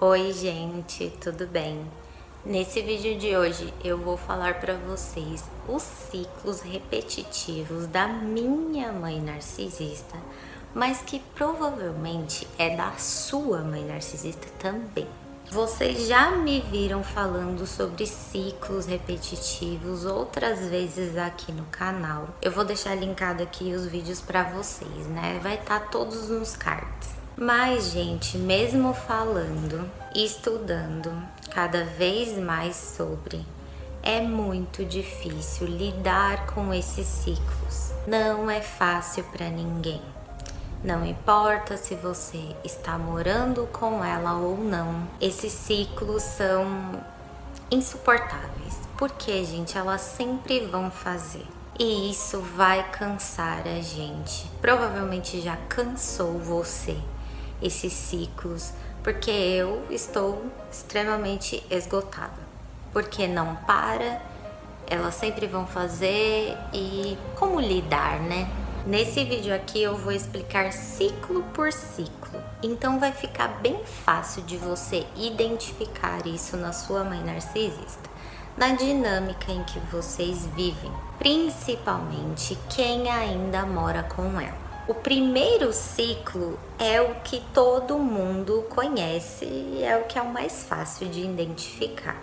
Oi gente, tudo bem? Nesse vídeo de hoje eu vou falar para vocês os ciclos repetitivos da minha mãe narcisista, mas que provavelmente é da sua mãe narcisista também. Vocês já me viram falando sobre ciclos repetitivos outras vezes aqui no canal. Eu vou deixar linkado aqui os vídeos para vocês, né? Vai estar todos nos cards. Mas, gente, mesmo falando e estudando cada vez mais sobre, é muito difícil lidar com esses ciclos. Não é fácil para ninguém. Não importa se você está morando com ela ou não, esses ciclos são insuportáveis. Porque, gente, elas sempre vão fazer. E isso vai cansar a gente. Provavelmente já cansou você esses ciclos, porque eu estou extremamente esgotada. Porque não para, elas sempre vão fazer e como lidar, né? Nesse vídeo aqui eu vou explicar ciclo por ciclo, então vai ficar bem fácil de você identificar isso na sua mãe narcisista, na dinâmica em que vocês vivem, principalmente quem ainda mora com ela. O primeiro ciclo é o que todo mundo conhece e é o que é o mais fácil de identificar,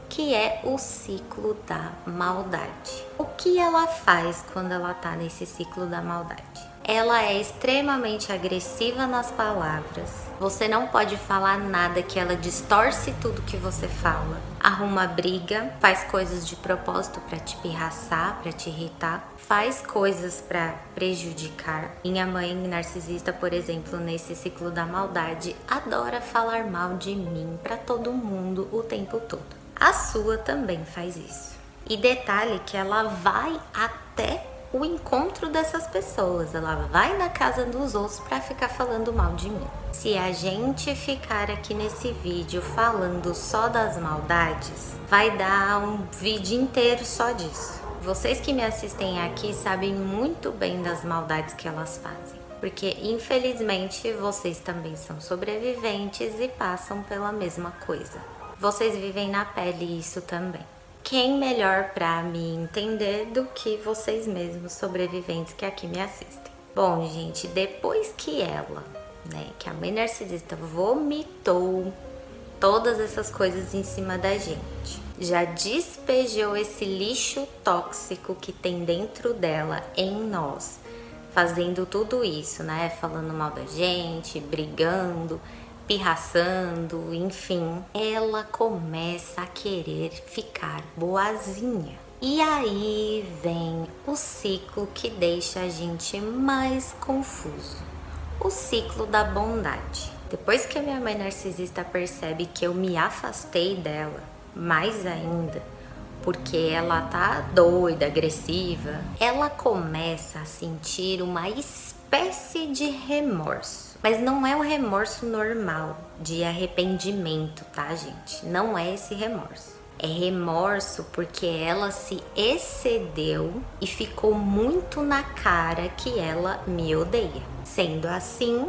que é o ciclo da maldade. O que ela faz quando ela tá nesse ciclo da maldade? Ela é extremamente agressiva nas palavras. Você não pode falar nada que ela distorce tudo que você fala. Arruma briga, faz coisas de propósito para te pirraçar, para te irritar, faz coisas para prejudicar. Minha mãe narcisista, por exemplo, nesse ciclo da maldade, adora falar mal de mim para todo mundo o tempo todo. A sua também faz isso. E detalhe que ela vai até o encontro dessas pessoas, ela vai na casa dos outros para ficar falando mal de mim. Se a gente ficar aqui nesse vídeo falando só das maldades, vai dar um vídeo inteiro só disso. Vocês que me assistem aqui sabem muito bem das maldades que elas fazem, porque infelizmente vocês também são sobreviventes e passam pela mesma coisa. Vocês vivem na pele isso também. Quem melhor para me entender do que vocês mesmos, sobreviventes que aqui me assistem? Bom, gente, depois que ela, que a mãe narcisista vomitou todas essas coisas em cima da gente, já despejou esse lixo tóxico que tem dentro dela em nós, fazendo tudo isso, falando mal da gente, brigando, pirraçando, enfim, ela começa a querer ficar boazinha. E aí vem o ciclo que deixa a gente mais confuso. O ciclo da bondade. Depois que a minha mãe narcisista percebe que eu me afastei dela, mais ainda, porque ela tá doida, agressiva, ela começa a sentir uma espécie de remorso. Mas não é um remorso normal de arrependimento, tá, gente? Não é esse remorso. É remorso porque ela se excedeu e ficou muito na cara que ela me odeia. Sendo assim,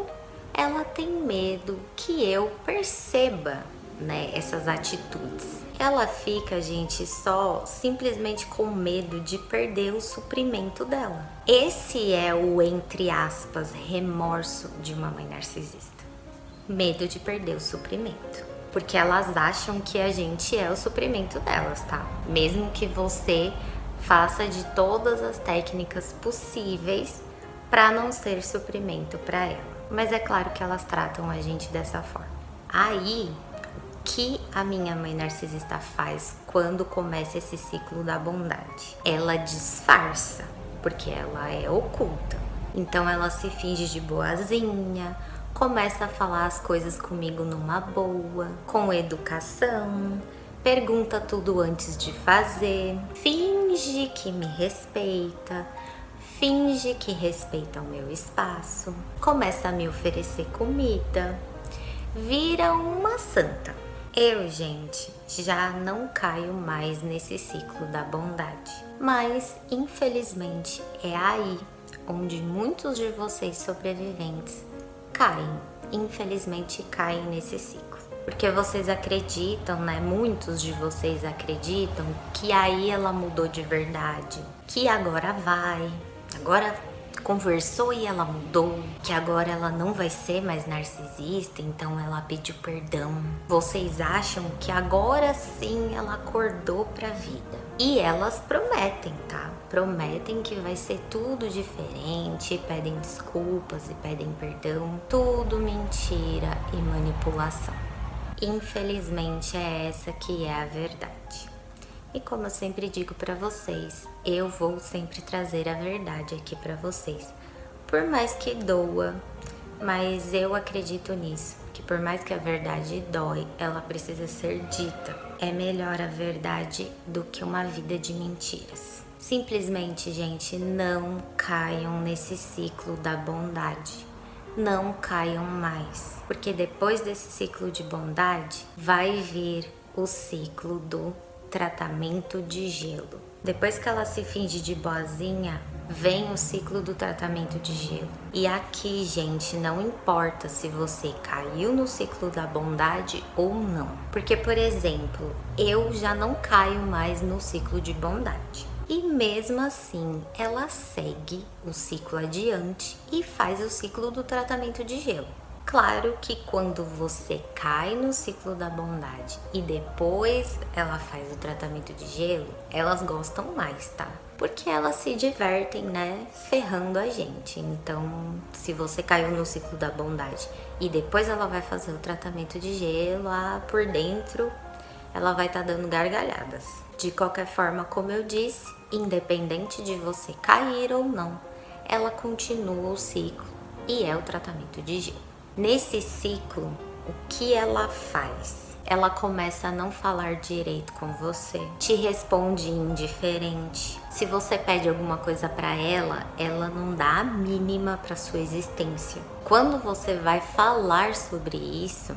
ela tem medo que eu perceba, essas atitudes. Ela fica, gente, só simplesmente com medo de perder o suprimento dela. Esse é o, entre aspas, remorso de uma mãe narcisista. Medo de perder o suprimento. Porque elas acham que a gente é o suprimento delas, tá? Mesmo que você faça de todas as técnicas possíveis para não ser suprimento para ela. Mas é claro que elas tratam a gente dessa forma. Aí, que a minha mãe narcisista faz quando começa esse ciclo da bondade? Ela disfarça, porque ela é oculta. Então ela se finge de boazinha, começa a falar as coisas comigo numa boa, com educação, pergunta tudo antes de fazer, finge que me respeita, finge que respeita o meu espaço, começa a me oferecer comida, vira uma santa. Eu, gente, já não caio mais nesse ciclo da bondade. Mas, infelizmente, é aí onde muitos de vocês sobreviventes caem. Infelizmente, caem nesse ciclo. Porque vocês acreditam, né? Muitos de vocês acreditam que aí ela mudou de verdade, que agora vai, agora conversou e ela mudou, que agora ela não vai ser mais narcisista, então ela pediu perdão. Vocês acham que agora sim ela acordou pra vida. E elas prometem, tá? Prometem que vai ser tudo diferente, pedem desculpas e pedem perdão. Tudo mentira e manipulação. Infelizmente é essa que é a verdade. E como eu sempre digo pra vocês, eu vou sempre trazer a verdade aqui pra vocês. Por mais que doa, mas eu acredito nisso, que por mais que a verdade dói, ela precisa ser dita. É melhor a verdade do que uma vida de mentiras. Simplesmente, gente, não caiam nesse ciclo da bondade. Não caiam mais, porque depois desse ciclo de bondade, vai vir o ciclo do tratamento de gelo. Depois que ela se finge de boazinha, vem o ciclo do tratamento de gelo. E aqui, gente, não importa se você caiu no ciclo da bondade ou não. Porque, por exemplo, eu já não caio mais no ciclo de bondade. E mesmo assim, ela segue o ciclo adiante e faz o ciclo do tratamento de gelo. Claro que quando você cai no ciclo da bondade e depois ela faz o tratamento de gelo, elas gostam mais, tá? Porque elas se divertem, né? Ferrando a gente. Então, se você caiu no ciclo da bondade e depois ela vai fazer o tratamento de gelo, por dentro ela vai estar dando gargalhadas. De qualquer forma, como eu disse, independente de você cair ou não, ela continua o ciclo e é o tratamento de gelo. Nesse ciclo, o que ela faz? Ela começa a não falar direito com você, te responde indiferente. Se você pede alguma coisa pra ela, ela não dá a mínima pra sua existência. Quando você vai falar sobre isso,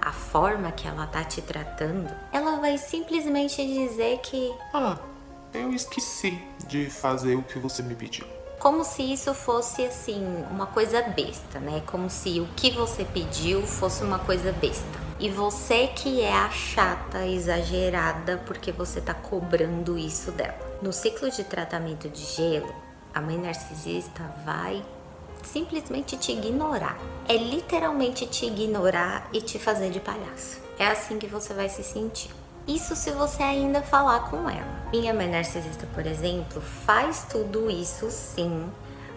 a forma que ela tá te tratando, ela vai simplesmente dizer que eu esqueci de fazer o que você me pediu. Como se isso fosse, assim, uma coisa besta, né? Como se o que você pediu fosse uma coisa besta. E você que é a chata, exagerada, porque você tá cobrando isso dela. No ciclo de tratamento de gelo, a mãe narcisista vai simplesmente te ignorar. É literalmente te ignorar e te fazer de palhaço. É assim que você vai se sentir. Isso se você ainda falar com ela. Minha mãe narcisista, por exemplo, faz tudo isso sim,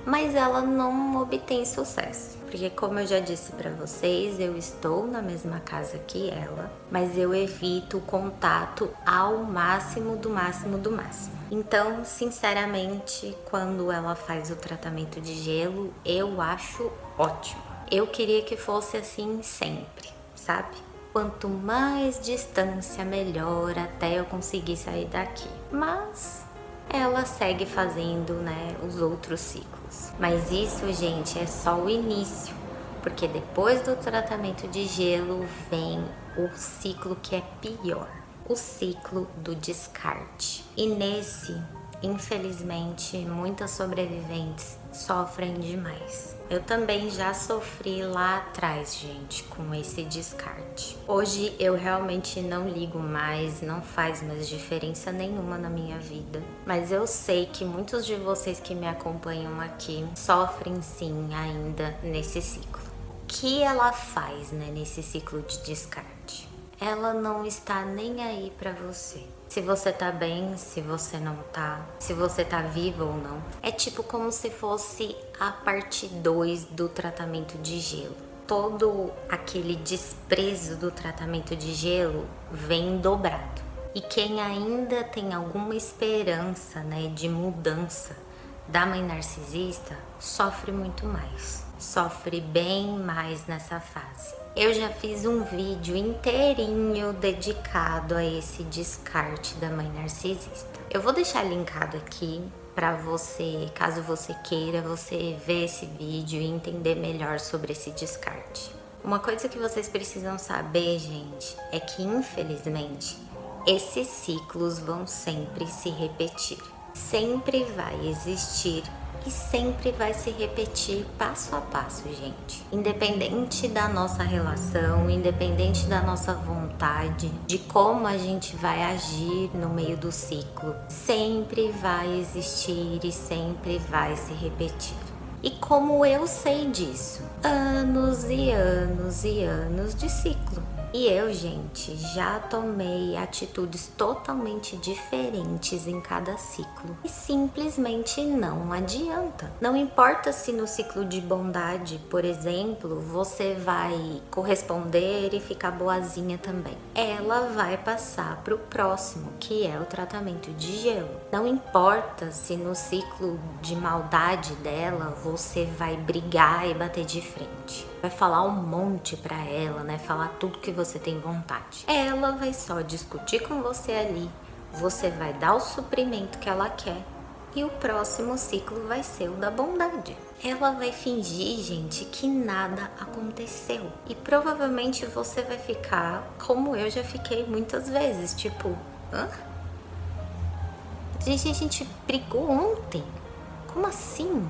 mas ela não obtém sucesso. Porque como eu já disse pra vocês, eu estou na mesma casa que ela, mas eu evito o contato ao máximo do máximo do máximo. Então, sinceramente, quando ela faz o tratamento de gelo, eu acho ótimo. Eu queria que fosse assim sempre, sabe? Quanto mais distância, melhor, até eu conseguir sair daqui. Mas ela segue fazendo, né, os outros ciclos. Mas isso, gente, é só o início. Porque depois do tratamento de gelo vem o ciclo que é pior. O ciclo do descarte. E nesse, infelizmente, muitas sobreviventes sofrem demais. Eu também já sofri lá atrás, gente, com esse descarte. Hoje eu realmente não ligo mais, não faz mais diferença nenhuma na minha vida. Mas eu sei que muitos de vocês que me acompanham aqui sofrem sim ainda nesse ciclo. O que ela faz, né, nesse ciclo de descarte? Ela não está nem aí pra você. Se você tá bem, se você não tá, se você tá viva ou não. É tipo como se fosse a parte 2 do tratamento de gelo. Todo aquele desprezo do tratamento de gelo vem dobrado. E quem ainda tem alguma esperança, né, de mudança da mãe narcisista, sofre muito mais. Sofre bem mais nessa fase. Eu já fiz um vídeo inteirinho dedicado a esse descarte da mãe narcisista. Eu vou deixar linkado aqui para você, caso você queira, você ver esse vídeo e entender melhor sobre esse descarte. Uma coisa que vocês precisam saber, gente, é que infelizmente esses ciclos vão sempre se repetir. Sempre vai existir e sempre vai se repetir passo a passo, gente. Independente da nossa relação, independente da nossa vontade, de como a gente vai agir no meio do ciclo, sempre vai existir e sempre vai se repetir. E como eu sei disso? Anos e anos e anos de ciclo. E eu, gente, já tomei atitudes totalmente diferentes em cada ciclo. E simplesmente não adianta. Não importa se no ciclo de bondade, por exemplo, você vai corresponder e ficar boazinha também. Ela vai passar para o próximo, que é o tratamento de gelo. Não importa se no ciclo de maldade dela você vai brigar e bater de frente. Vai falar um monte pra ela, né? Falar tudo que você tem vontade. Ela vai só discutir com você ali. Você vai dar o suprimento que ela quer. E o próximo ciclo vai ser o da bondade. Ela vai fingir, gente, que nada aconteceu. E provavelmente você vai ficar como eu já fiquei muitas vezes. Tipo, hã? A gente brigou ontem. Como assim?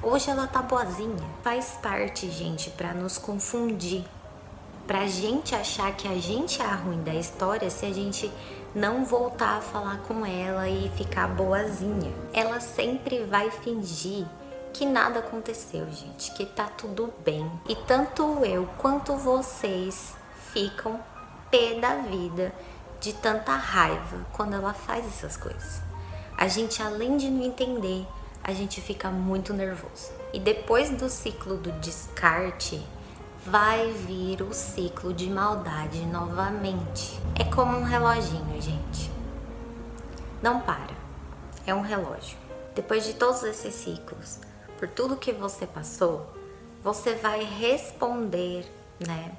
Hoje ela tá boazinha. Faz parte, gente, pra nos confundir. Pra gente achar que a gente é a ruim da história se a gente não voltar a falar com ela e ficar boazinha. Ela sempre vai fingir que nada aconteceu, gente, que tá tudo bem. E tanto eu quanto vocês ficam pé da vida de tanta raiva quando ela faz essas coisas. A gente, além de não entender, a gente fica muito nervoso. E depois do ciclo do descarte, vai vir o ciclo de maldade novamente. É como um reloginho, gente. Não para. É um relógio. Depois de todos esses ciclos, por tudo que você passou, você vai responder, né,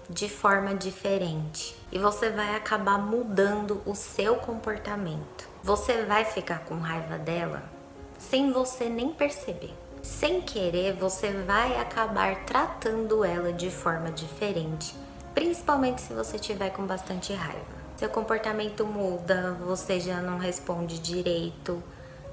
de forma diferente. E você vai acabar mudando o seu comportamento. Você vai ficar com raiva dela sem você nem perceber. Sem querer, você vai acabar tratando ela de forma diferente, principalmente se você tiver com bastante raiva. Seu comportamento muda, você já não responde direito,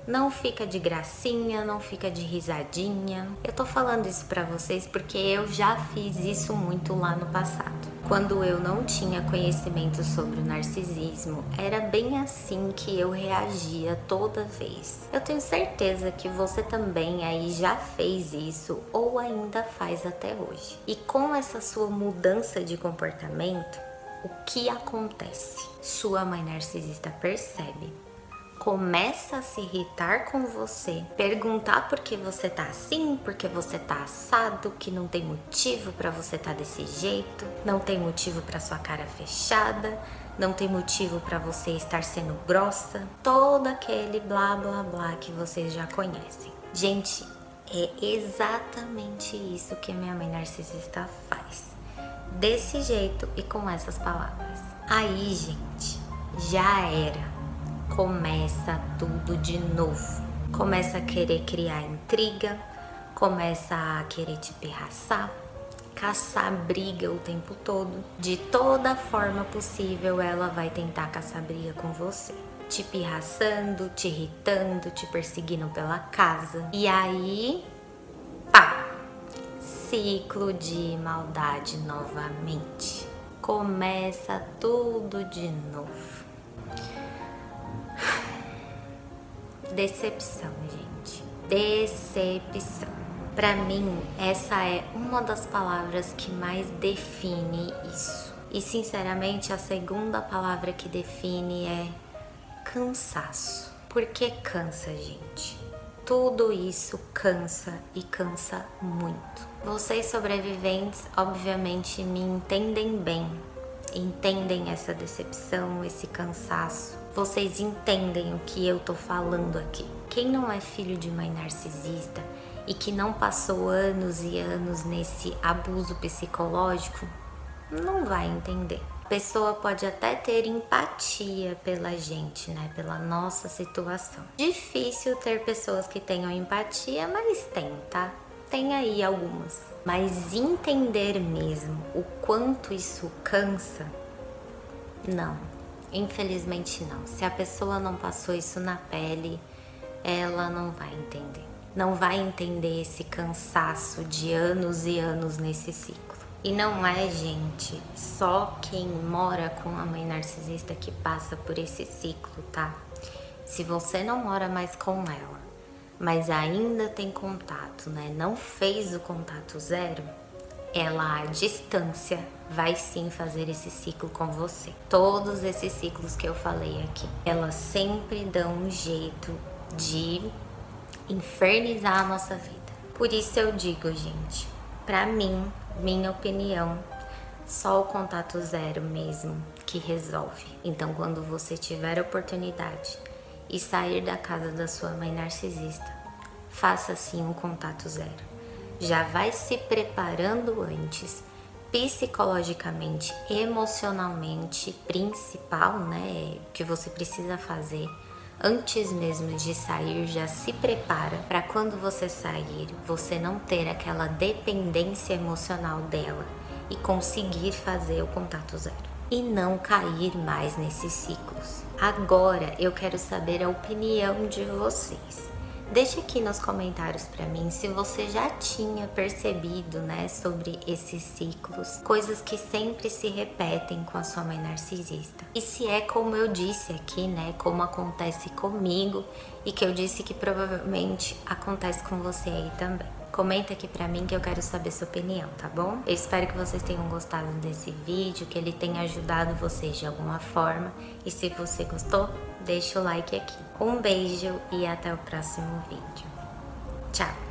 não fica de gracinha, não fica de risadinha. Eu tô falando isso pra vocês porque eu já fiz isso muito lá no passado. Quando eu não tinha conhecimento sobre o narcisismo, era bem assim que eu reagia toda vez. Eu tenho certeza que você também aí já fez isso ou ainda faz até hoje. E com essa sua mudança de comportamento, o que acontece? Sua mãe narcisista percebe, começa a se irritar com você, perguntar por que você tá assim, por que você tá assado, que não tem motivo pra você tá desse jeito, não tem motivo pra sua cara fechada, não tem motivo pra você estar sendo grossa, todo aquele blá blá blá que vocês já conhecem. Gente, é exatamente isso que a minha mãe narcisista faz. Desse jeito e com essas palavras. Aí, gente, já era. Começa tudo de novo. Começa a querer criar intriga, começa a querer te pirraçar, caçar briga o tempo todo. De toda forma possível, ela vai tentar caçar briga com você. Te pirraçando, te irritando, te perseguindo pela casa. E aí, pá! Ciclo de maldade novamente. Começa tudo de novo. Decepção, gente. Decepção. Pra mim, essa é uma das palavras que mais define isso. E sinceramente, a segunda palavra que define é cansaço. Por que cansa, gente? Tudo isso cansa e cansa muito. Vocês sobreviventes, obviamente, me entendem bem. Entendem essa decepção, esse cansaço. Vocês entendem o que eu tô falando aqui. Quem não é filho de mãe narcisista e que não passou anos e anos nesse abuso psicológico, não vai entender. A pessoa pode até ter empatia pela gente, né? Pela nossa situação. Difícil ter pessoas que tenham empatia, mas tem, tá? Tem aí algumas. Mas entender mesmo o quanto isso cansa, não. Infelizmente não. Se a pessoa não passou isso na pele, ela não vai entender. não vai entender esse cansaço de anos e anos nesse ciclo. E não é, gente, só quem mora com a mãe narcisista que passa por esse ciclo, tá? Se você não mora mais com ela, mas ainda tem contato, né? Não fez o contato zero, ela à distância vai sim fazer esse ciclo com você. Todos esses ciclos que eu falei aqui, elas sempre dão um jeito de infernizar a nossa vida. Por isso eu digo, gente, pra mim, minha opinião, só o contato zero mesmo que resolve. Então, quando você tiver a oportunidade e sair da casa da sua mãe narcisista, faça sim um contato zero. Já vai se preparando antes, psicologicamente, emocionalmente, principal, né, que você precisa fazer antes mesmo de sair, já se prepara para quando você sair, você não ter aquela dependência emocional dela e conseguir fazer o contato zero e não cair mais nesses ciclos. Agora eu quero saber a opinião de vocês. Deixa aqui nos comentários pra mim se você já tinha percebido, né, sobre esses ciclos, coisas que sempre se repetem com a sua mãe narcisista. E se é como eu disse aqui, né, como acontece comigo e que eu disse que provavelmente acontece com você aí também. Comenta aqui pra mim que eu quero saber sua opinião, tá bom? Eu espero que vocês tenham gostado desse vídeo, que ele tenha ajudado vocês de alguma forma. E se você gostou, deixa o like aqui. Um beijo e até o próximo vídeo. Tchau!